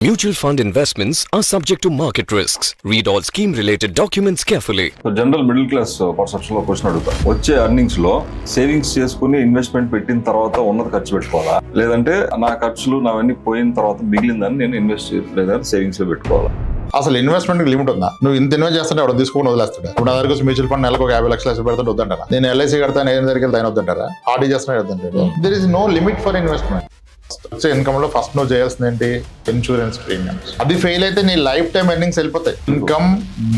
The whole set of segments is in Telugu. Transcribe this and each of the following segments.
Mutual fund investments are subject to market risks. Read all scheme-related documents carefully. General middle class perception లో క్వశ్చన్ అడుగుతా. వచ్చే ఎర్నింగ్స్ లో సేవింగ్స్ చేసుకుని ఇన్వెస్ట్మెంట్ పెట్టిన తర్వాత ఉన్నది ఖర్చు పెట్టుకోవాలా, లేదంటే నా ఖర్చులు నావన్నీ పోయిన తర్వాత మిగిలిందని నేను ఇన్వెస్ట్ లేదా సేవింగ్స్ లో పెట్టుకోవాలా? అసలు ఇన్వెస్ట్మెంట్ లిమిట్ ఉందా? నువ్వు ఇంత ఇన్వెస్ట్ చేస్తుంటే ఎవరు తీసుకుని వదిలేస్తాడు. ఇప్పుడు నా దగ్గర మ్యూచువల్ ఫండ్ నెలకు 50 లక్షలు పెడతాడు వద్దంటారా? నేను ఎల్ఐసి కడతాను ఏం దగ్గరికి వెళ్తాను వద్దంటారా? ఆర్డీ చేస్తున్నా వద్దంటాడు. There is no limit for investment. వచ్చే ఇన్కమ్ లో ఫస్ట్ నువ్వు చేయాల్సింది ఏంటి? Insurance premiums. అది ఫెయిల్ అయితే నీ లైఫ్ టైం ఎర్నింగ్స్ వెళ్ళిపోతాయి. Income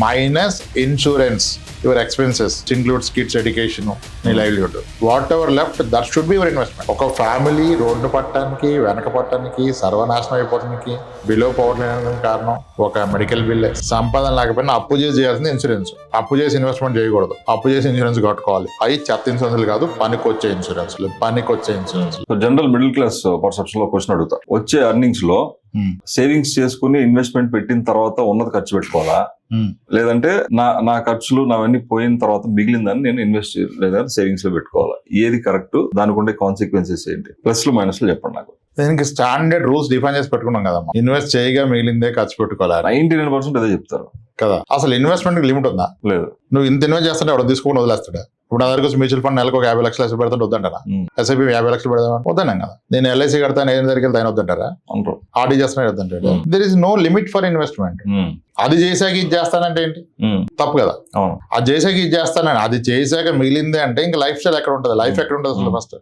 minus insurance, your expenses includes kids education, నీ livelihood, whatever left that should be your investment. ఒక ఫ్యామిలీ రోడ్డు పట్టడానికి, వెనక పట్టడానికి, సర్వనాశనం అయిపోవడానికి బిలో పవర్ కారణం ఒక మెడికల్ బిల్. సంపాదన లేకపోయినా అప్పు చేసి చేయాల్సింది ఇన్సూరెన్స్. అప్పు చేసి ఇన్వెస్ట్మెంట్ చేయకూడదు, అప్పు చేసి ఇన్సూరెన్స్ కట్టుకోవాలి. అవి చెత్త ఇన్సూరెన్స్ కాదు, పనికొచ్చే insurance. General middle class perception లో క్వశ్చన్ అడుగుతా. వచ్చే ఎర్నింగ్స్ లో సేవింగ్స్ చేసుకుని ఇన్వెస్ట్మెంట్ పెట్టిన తర్వాత ఉన్నది ఖర్చు పెట్టుకోవాలా, లేదంటే నా ఖర్చులు నావన్నీ పోయిన తర్వాత మిగిలిందని నేను ఇన్వెస్ట్ లేదా సేవింగ్స్ లో పెట్టుకోవాలా? ఏది కరెక్ట్? దానికి ఉండే కాన్సిక్వెన్సెస్ ఏంటి? ప్లస్లు మైనస్లు చెప్పండి నాకు. దీనికి స్టాండర్డ్ రూల్స్ డిఫైన్ చేసి పెట్టుకున్నాం కదమ్మా. ఇన్వెస్ట్ చేయగా మిగిలిందే ఖర్చు పెట్టుకోవాలి. 99% అదే చెప్తారు కదా. అసలు ఇన్వెస్ట్మెంట్ లిమిట్ ఉందా? లేదు. నువ్వు ఇంత ఇన్వెస్ట్ చేస్తుంటే ఎవరు తీసుకుని వదిలేస్తాడా? ఇప్పుడు నా దగ్గర మ్యూచువల్ ఫండ్ నెలకు 50 లక్షలు పెడతాడు వద్దంటారా? ఎస్ఐపి 50 లక్షలు పెడదాం వద్దన్నాం కదా. నేను ఎల్ఐసి కడతాను ఏం దగ్గరికి వెళ్తాను వద్దంటారా? ఆర్డీ చేస్తున్నా వద్దంటాడు. There is no limit for investment. అది చేశాక ఇది చేస్తానంటే ఏంటి? తప్పు కదా. అది చేశాక ఇది చేస్తానని, అది చేశాక మిగిలిందే అంటే ఇంకా లైఫ్ స్టైల్ ఎక్కడ ఉంటుంది? లైఫ్ ఎక్కడ ఉంటుంది అసలు? ఫస్ట్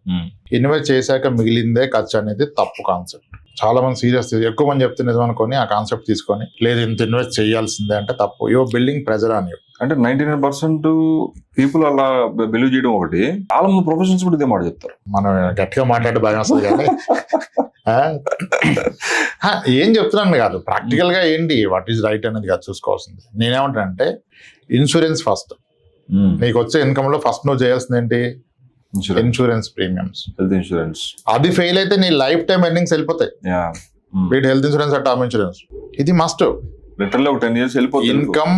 ఇన్వెస్ట్ చేశాక మిగిలిందే ఖర్చు అనేది తప్పు కాన్సెప్ట్. చాలా మంది సీరియస్, ఎక్కువ మంది చెప్తే నిజం అనుకొని ఆ కాన్సెప్ట్ తీసుకొని లేదు ఇంత ఇన్వెస్ట్ చేయాల్సిందే అంటే తప్పు. Your building pressure on you. అంటే 99% పీపుల్ అలా బిలీవ్ చేయడం ఒకటి. చాలా మంది ప్రొఫెషన్స్ కూడా ఇదే మాట చెప్తారు. మనం గట్టిగా మాట్లాడే భయం వస్తుంది కానీ ఏం చెప్తున్నాను కాదు, ప్రాక్టికల్ గా ఏంటి వాట్ ఈస్ రైట్ అనేది కాదు చూసుకోవాల్సింది. నేనేమంటానంటే ఇన్సూరెన్స్ ఫస్ట్. నీకు వచ్చే ఇన్కమ్ లో ఫస్ట్ నువ్వు చేయాల్సింది ఏంటి? Insurance premiums, health insurance. అది ఫెయిల్ అయితే నీ లైఫ్ టైం ఎర్నింగ్స్ వెళ్ళిపోతాయి. వీటి health insurance and term insurance ఇది మస్ట్. లిటరల్లీ ఒక 10 years వెళ్ళిపోతుంది. Income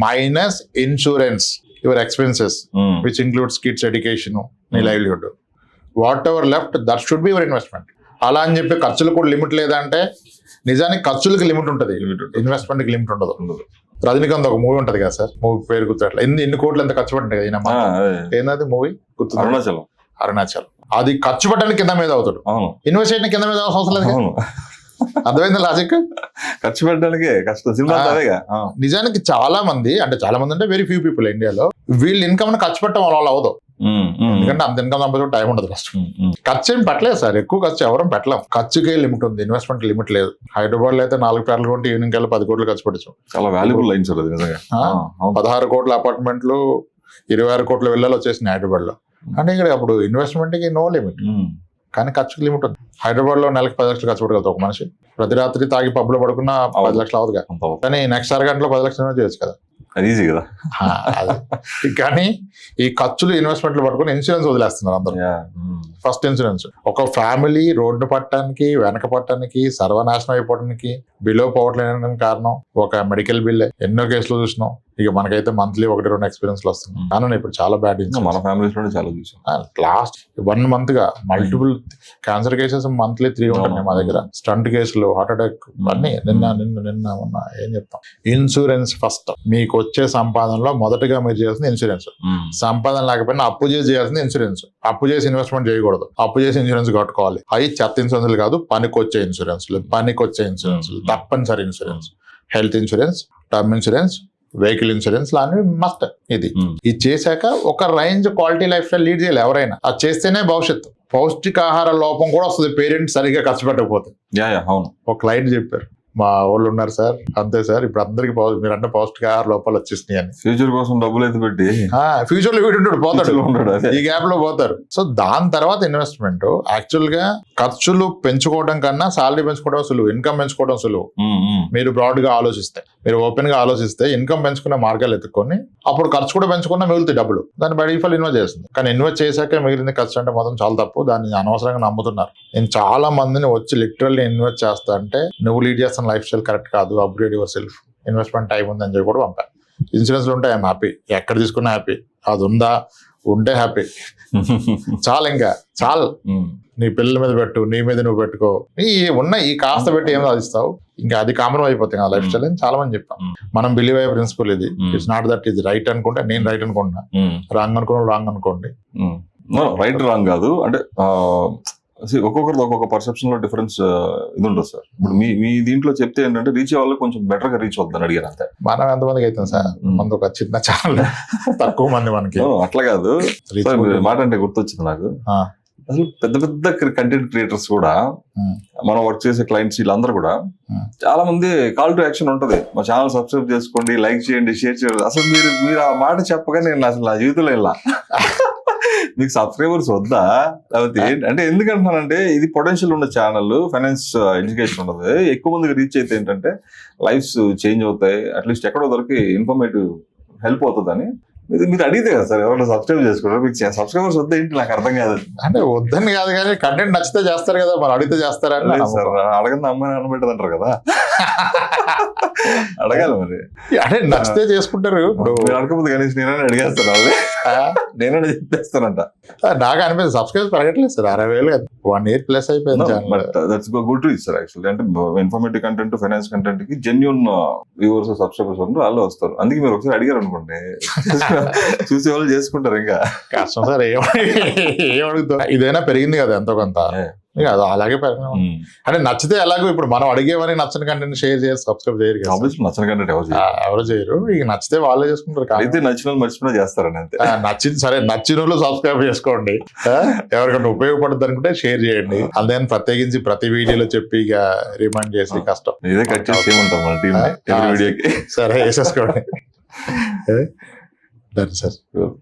minus insurance, your expenses which includes kids education, నీ livelihood, whatever left that should be your investment. అలా అని చెప్పి ఖర్చులు కూడా లిమిట్ లేదంటే నిజానికి ఖర్చులకి లిమిట్ ఉంటుంది, ఇన్వెస్ట్మెంట్ కి లిమిట్ ఉండదు. రజనీకాంత్ ఒక మూవీ ఉంటది కదా సార్, మూవీ పేరు గుర్తుట్లా, ఎన్ని కోట్లు ఎంత ఖర్చు పట్టింది కదా ఏంటది మూవీ గుర్తు? అరుణాచలం. అది ఖర్చు పెట్టడానికి కింద మీద అవుతాడు, ఇన్వెస్ట్ చేయడానికి కింద మీద అవసరం లేదు. అర్థమైంది లాజిక్? ఖర్చు పెట్టడానికే కష్టం. సినిమా నిజానికి చాలా మంది అంటే వెరీ ఫ్యూ పీపుల్ ఇండియాలో వీళ్ళు ఇన్కమ్ ఖర్చు పెట్టడం వాళ్ళు అవదు. ఎందుకంటే అంత ఇన్కమ్ సంపాదించే టైం ఉండదు. ఫస్ట్ ఖర్చు ఏం పెట్టలేదు సార్, ఎక్కువ ఖర్చు ఎవరం పెట్టలేం. ఖర్చుకే లిమిట్ ఉంది, ఇన్వెస్ట్మెంట్ లిమిట్ లేదు. హైదరాబాద్ లో అయితే 4 పేర్లు కొంటే ఈవినింగ్ కల్లా 10 కోట్లు ఖర్చు పెట్టచ్చు. చాలా వాల్యుబుల్ లైన్స్. 16 కోట్ల అపార్ట్మెంట్లు, 26 కోట్ల విల్లాలు వచ్చేసినాయి హైదరాబాద్ లో. అంటే ఇక్కడ అప్పుడు ఇన్వెస్ట్మెంట్ కి నో లిమిట్, కానీ ఖర్చుకి లిమిట్ ఉంది. హైదరాబాద్ లో నెలకు 10 లక్షలు ఖర్చు పెట్టగలుగుతావు ఒక మనిషి. ప్రతి రాత్రి తాగి పబ్ లో పడుకున్న 10 లక్షలు అవదుగా, కానీ నెక్స్ట్ అరగంటలో 10 లక్షలు చేయొచ్చు కదా. అది ఈజీ కదా. కానీ ఈ ఖర్చులు ఇన్వెస్ట్మెంట్లు పట్టుకుని ఇన్సూరెన్స్ వదిలేస్తున్నారు అందరూ. First insurance. ఒక ఫ్యామిలీ రోడ్డు పట్టడానికి, వెనక పట్టడానికి, సర్వనాశనం అయిపోవడానికి బిలో పవర్ కారణం ఒక మెడికల్ బిల్. ఎన్నో కేసులు చూసినాం. ఇక మనకైతే మంత్లీ 1-2 ఎక్స్పీరియన్స్లు వస్తున్నాయి. కానీ ఇప్పుడు చాలా బ్యాడ్. మన ఫ్యామిలీస్ లోనే చాలా చూసాం. లాస్ట్ 1 month గా మల్టిపుల్ క్యాన్సర్ కేసెస్ మంత్లీ 3 ఉంటున్నాయి మా దగ్గర. స్టంట్ కేసులు, హార్ట్ అటాక్ అన్ని నిన్న మొన్న ఏం చెప్తాం. Insurance first. మీకు వచ్చే సంపాదనలో మొదటగా మీరు చేయాల్సింది ఇన్సూరెన్స్. సంపాదన లేకపోయినా అప్పు చేసి చేయాల్సింది ఇన్సూరెన్స్. అప్పు చేసి ఇన్వెస్ట్మెంట్ చేయకూడదు, అప్పు చేసి ఇన్సూరెన్స్ కట్టుకోవాలి. అవి చెత్త ఇన్సూరెన్స్ కాదు, పనికొచ్చే ఇన్సూరెన్స్. తప్పనిసరి insurance, health insurance, term insurance, vehicle insurance లాంటివి మస్ట్. ఇది చేశాక ఒక range quality life style lead చేయాలి ఎవరైనా. అది చేస్తేనే భవిష్యత్తు. పౌష్టికాహార లోపం కూడా వస్తుంది పేరెంట్స్ సరిగ్గా ఖర్చు పెట్టకపోతే. ఒక క్లయింట్ చెప్పారు, మా వాళ్ళు ఉన్నారు సార్, అంతే సార్ ఇప్పుడు అందరికి మీరంటే పౌష్టికాహార లోపాలు వచ్చేసినాయి అని. ఫ్యూచర్ కోసం డబ్బులు అయితే పెట్టి ఫ్యూచర్ లో వీడు పోతాడు, ఈ గ్యాప్ లో పోతారు. సో దాని తర్వాత ఇన్వెస్ట్మెంట్. యాక్చువల్ గా ఖర్చులు పెంచుకోవడం కన్నా సాలరీ పెంచుకోవడం సులువు, ఇన్కమ్ పెంచుకోవడం సులువు. మీరు బ్రాడ్ గా ఆలోచిస్తే, మీరు ఓపెన్ గా ఆలోచిస్తే ఇన్కమ్ పెంచుకునే మార్గాలు ఎత్తుకొని అప్పుడు ఖర్చు కూడా పెంచుకున్నా మిగులుతాయి డబ్బులు. దాన్ని బై డిఫాల్ట్ ఇన్వెస్ట్ చేస్తుంది. కానీ ఇన్వెస్ట్ చేశాక మిగిలింది ఖర్చు అంటే మాత్రం చాలా తప్పు. దాన్ని అనవసరంగా నమ్ముతున్నారు. నేను చాలా మందిని వచ్చి లిటరల్లీ ఇన్వెస్ట్ చేస్తా అంటే నువ్వు లీడ్ చేస్తున్న లైఫ్ స్టైల్ కరెక్ట్ కాదు, upgrade your self, investment time ఉందని చెప్పి కూడా పంపాను. ఇన్సూరెన్స్ ఉంటే ఐఎమ్ హ్యాపీ, ఎక్కడ తీసుకున్నా హ్యాపీ. అది ఉందా ఉంటే హ్యాపీ, చాలా ఇంకా చాలా. నీ పిల్లల మీద పెట్టు, నీ మీద నువ్వు పెట్టుకో, ఈ కాస్త పెట్టి ఏం సాధిస్తావు, ఇంకా అది కామన్ అయిపోతుంది ఆ లైఫ్ స్టైల్ అని చాలా మంది చెప్పాం. మనం బిలీవ్ అయ్యే ప్రిన్సిపల్ ఇది. ఇట్స్ నాట్ దట్ ఇది రైట్ అనుకుంటే నేను రైట్ అనుకుంటున్నా, రాంగ్ అనుకున్నా రాంగ్ అనుకోండి. రైట్ రాంగ్ కాదు అంటే ఒక్కొక్కరిది ఒక్కొక్క పర్సెప్షన్ లో డిఫరెన్స్ ఇది ఉండదు సార్. ఇప్పుడు మీ దీంట్లో చెప్తే ఏంటంటే రీచ్ అవ్వాలి కొంచెం బెటర్ గా రీచ్ అవుతుందని అడిగారు అంతే. మనం ఎంతమందికి అవుతుంది సార్, మనది ఒక చిన్న ఛానల్, తక్కువ మంది మనకి. అట్లా కాదు మాట అంటే గుర్తొచ్చింది నాకు. అసలు పెద్ద పెద్ద కంటెంట్ క్రియేటర్స్ కూడా మనం వర్క్ చేసే క్లయింట్స్ వీళ్ళందరూ కూడా చాలా మంది కాల్ టు యాక్షన్ ఉంటది, మా ఛానల్ సబ్స్క్రైబ్ చేసుకోండి, లైక్ చేయండి, షేర్ చేయండి. అసలు మీరు ఆ మాట చెప్పగా నేను అసలు నా జీవితంలో వెళ్ళా మీకు సబ్స్క్రైబర్స్ వద్దా లేకపోతే అంటే ఎందుకంటున్నానంటే ఇది పొటెన్షియల్ ఉన్న ఛానల్, ఫైనాన్స్ ఎడ్యుకేషన్ ఉన్నది, ఎక్కువ మందికి రీచ్ అయితే ఏంటంటే లైఫ్స్ చేంజ్ అవుతాయి, అట్లీస్ట్ ఎక్కడో దొరికి ఇన్ఫర్మేటివ్ హెల్ప్ అవుతుందని. మీరు అడిగితే కదా సార్ ఎవరైనా సబ్స్క్రైబ్ చేసుకుంటారు, మీకు సబ్స్క్రైబర్స్ వద్దా ఏంటి నాకు అర్థం కాదు. అంటే వద్దని కాదు కానీ కంటెంట్ నచ్చితే చేస్తారు కదా, మరి అడిగితే చేస్తారని. అడగంది అమ్మాయి అనబెట్టదు అంటారు కదా, అడగాలి మరి. అంటే నచ్చితే చేసుకుంటారు. ఇప్పుడు అడగకపోతే కనీసం నేనైనా అడిగేస్తాను, వాళ్ళే నేనైనా చెప్పేస్తానంట. నాకు అనిపిస్తుంది సబ్స్క్రైబ్ పెరగట్లేదు సార్, 60,000 1 year ప్లస్ అయిపోయింది. That's good reach sir actually. అంటే ఇన్ఫర్మేటివ్ కంటెంట్, ఫైనాన్స్ కంటెంట్ కి జెన్యూన్ వ్యూవర్స్, సబ్స్క్రైబర్స్ వాళ్ళు వస్తారు. అందుకే మీరు ఒకసారి అడిగారు అనుకోండి చూసే వాళ్ళు చేసుకుంటారు. ఇంకా కష్టం సార్, ఏమడుగుతా, ఇదైనా పెరిగింది కదా ఎంతో కొంత, అది అలాగే పెరగడం. అంటే నచ్చితే ఎలాగో ఇప్పుడు మనం అడిగేవని నచ్చని కంటెంట్ షేర్ చేసి సబ్స్క్రైబ్ చేయరు కదా, నచ్చని కంటెంట్ ఎవరు చేయరు. ఇక నచ్చితే వాళ్ళే చేసుకుంటారు. అయితే నచ్చిన వాళ్ళు మర్చిపోయినా చేస్తారని అంతే. నచ్చింది సరే, నచ్చిన వాళ్ళు సబ్స్క్రైబ్ చేసుకోండి, ఎవరికైనా ఉపయోగపడుతుంది అనుకుంటే షేర్ చేయండి. అదే ప్రత్యేకించి ప్రతి వీడియోలో చెప్పి ఇక రిమైండ్ చేసి కష్టం. ఇదే కట్ చేసి ఏమంటాం మన టీం వీడియోకి. సరే వేసేసుకోండి. సరే సార్.